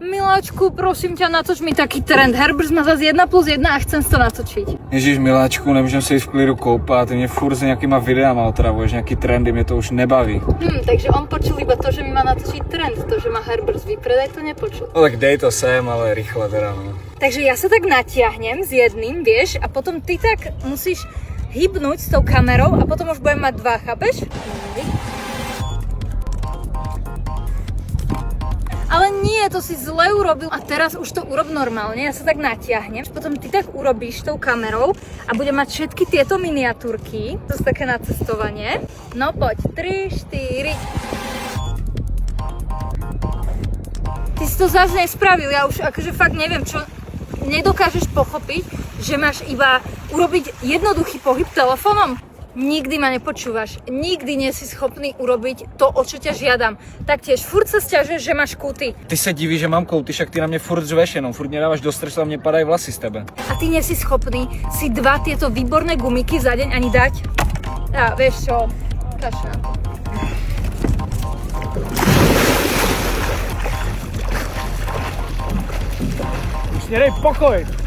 Miláčku, prosím ťa, natoč mi taký trend. Herbers má zase 1+1 a chcem to natočiť. Ježíš miláčku, nemůžem se jít v klidu koupat, ty mě furt s nějakýma videama otravuješ, nějaký trendy, mě to už nebaví. Takže on počul iba to, že mi má natočiť trend, to, že má Herbers vypredaj, to nepočul. No tak dej to sem, ale rychle teda, no. Takže ja sa tak natiahnem s jedným, vieš, a potom ty tak musíš hybnúť s tou kamerou a potom už budem mať dva, chápeš? Ale nie, to si zle urobil a teraz už to urob normálne, ja sa tak natiahnem, potom ty tak urobíš tou kamerou a budem mať všetky tieto miniatúrky, to sú také na cestovanie. No poď, 3, 4. Ty si to zase nespravil, ja už akože fakt neviem, čo nedokážeš pochopiť, že máš iba urobiť jednoduchý pohyb telefónom. Nikdy ma nepočúvaš, nikdy nie si schopný urobiť to, o čo ťa žiadam. Taktiež furt sa sťažuješ, že máš kúty. Ty se divíš, že mám kouty, však ty na mě furt řveš jenom, furt mě dáváš do stresu a mě padají vlasy z tebe. A ty nie si schopný si dva tieto výborné gumiky za deň ani dať? A vieš čo, kaš na to. Už mě dej pokoj!